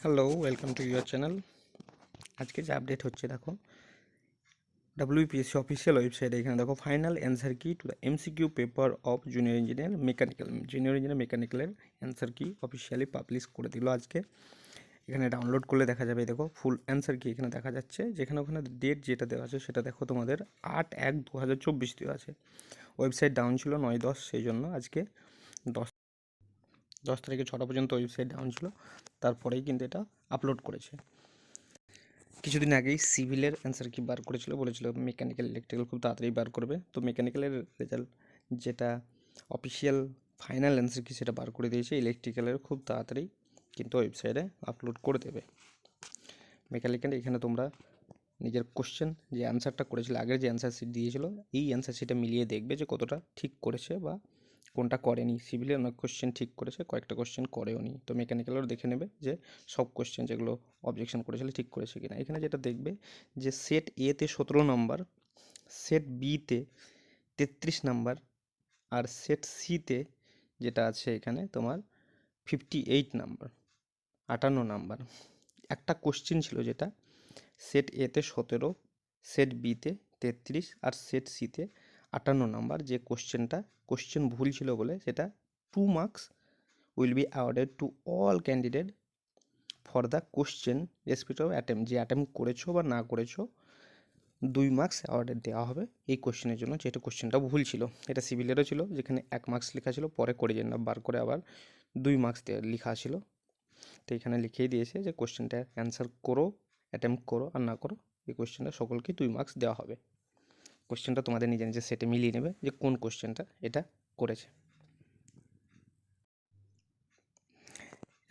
Hello, welcome to your channel. আজকে যে update হচ্ছে দেখো, ডাব্লিউপিএসসি অফিসিয়াল ওয়েবসাইটে এখানে দেখো final answer key to the MCQ paper of junior engineer মেকানিক্যালের অ্যান্সার কি অফিসিয়ালি পাবলিশ করে দিল আজকে। এখানে ডাউনলোড করলে দেখা যাবে, দেখো ফুল অ্যান্সার কি এখানে দেখা যাচ্ছে, যেখানে ওখানে ডেট যেটা দেওয়া আছে সেটা দেখো তোমাদের 8/1/2024 দেওয়া আছে। ওয়েবসাইট ডাউন ছিল 9/10, সেই জন্য আজকে 10 তারিখে 6টা পর্যন্ত ওয়েবসাইট ডাউন ছিল, তারপরেই কিন্তু এটা আপলোড করেছে। কিছুদিন আগেই সিভিলের অ্যান্সার কি বার করেছিল, বলেছিল মেকানিক্যাল ইলেকট্রিক্যাল খুব তাড়াতাড়ি বার করবে। তো মেকানিক্যালের রেজাল্ট যেটা অফিসিয়াল ফাইনাল অ্যান্সার কি সেটা বার করে দিয়েছে, ইলেকট্রিক্যালের খুব তাড়াতাড়ি কিন্তু ওয়েবসাইটে আপলোড করে দেবে। মেকানিক্যাল এখানে তোমরা নিজের কোশ্চেন যে অ্যান্সারটা করেছিল, আগের যে অ্যান্সার শিট দিয়েছিল, এই অ্যান্সার শিটটা মিলিয়ে দেখবে যে কতটা ঠিক করেছে বা কোনটা করেনি। সিভিলে অনেক কোশ্চেন ঠিক করেছে, কয়েকটা কোশ্চেন করেও নি। তো মেকানিক্যালেও দেখে নেবে যে সব কোশ্চেন যেগুলো অবজেকশন করেছিল ঠিক করেছে কিনা। এখানে যেটা দেখবে যে সেট এতে 17 নম্বর, সেট বিতে 33 নাম্বার, আর সেট সিতে যেটা আছে এখানে তোমার 58 নাম্বার, 58 নাম্বার। একটা কোশ্চেন ছিল যেটা সেট এতে 17, সেট বিতে 33 আর সেট সিতে 58 নাম্বার, যে কোশ্চেন ভুল ছিল বলে সেটা 2 marks will be awarded to all candidate for the question respect of attempt. যে অ্যাটেম্প করেছো বা না করেছো 2 মার্কস অ্যাওয়ার্ডেড দেওয়া হবে এই কোশ্চেনের জন্য, যেটা কোশ্চেনটা ভুল ছিল। এটা সিভিলেরও ছিল, যেখানে 1 মার্কস লেখা ছিল, পরে করিজেন বার করে আবার 2 মার্কস লেখা ছিল। তো এখানে লিখেই দিয়েছে যে কোশ্চেনটা অ্যান্সার করো, অ্যাটেম্প করো আর না করো, এই কোশ্চেনটা সকলকে 2 মার্কস দেওয়া হবে। কোশ্চেনটা তোমাদের নিজে নিজে সেটে মিলিয়ে নেবে যে কোন কোশ্চেনটা এটা করেছে।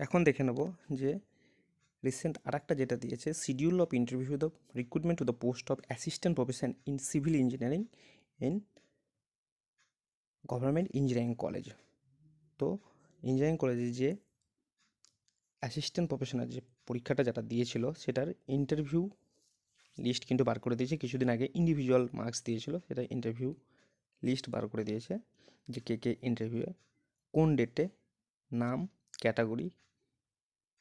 এখন দেখে নেব যে রিসেন্ট আর একটা যেটা দিয়েছে, schedule of interview the recruitment to the post of assistant professor in civil engineering in government engineering college. তো ইঞ্জিনিয়ারিং কলেজে যে অ্যাসিস্ট্যান্ট প্রফেশনাল যে পরীক্ষাটা যেটা দিয়েছিল সেটার ইন্টারভিউ লিস্ট কিন্তু বার করে দিয়েছে। কিছুদিন আগে ইন্ডিভিজুয়াল মার্কস দিয়েছিল, সেটা ইন্টারভিউ লিস্ট বার করে দিয়েছে যে কে ইন্টারভিউয়ে কোন ডেটে, নাম, category,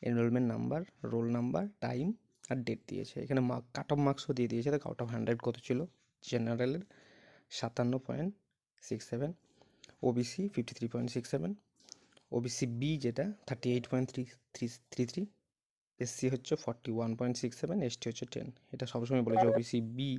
enrolment number, roll number, time আর ডেট দিয়েছে। এখানে কাট অফ মার্কসও দিয়ে দিয়েছে। দেখ আউট অফ 100 কত ছিল, জেনারেলের 57.67, ওবিসি 53.67, ওবিসি বি যেটা 38.33, এসসি হচ্ছে 41.67, এসটি হচ্ছে 10। এটা সবসময় বলে যে ওবিসি বি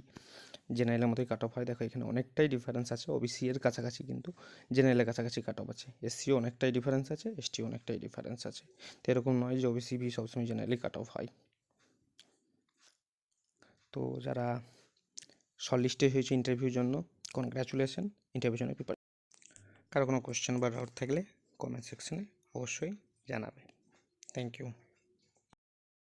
জেনারেলের মতোই কাট অফ হয়। দেখো এখানে অনেকটাই ডিফারেন্স আছে, ওবিসি এর কাছাকাছি কিন্তু জেনারেলের কাছাকাছি কাট অফ আছে, এসসিও অনেকটাই ডিফারেন্স আছে, এসটিও অনেকটাই ডিফারেন্স আছে। তো এরকম নয় যে ওবিসি বি সবসময় জেনারেলি কাট অফ হয়। তো যারা শর্ট লিস্টে হয়েছে ইন্টারভিউর জন্য, কনগ্র্যাচুলেশন। ইন্টারভিউর জন্য প্রিপার, কারো কোনো কোয়েশ্চেন বা ডাউট থাকলে কমেন্ট সেকশনে অবশ্যই জানাবে। Thank you.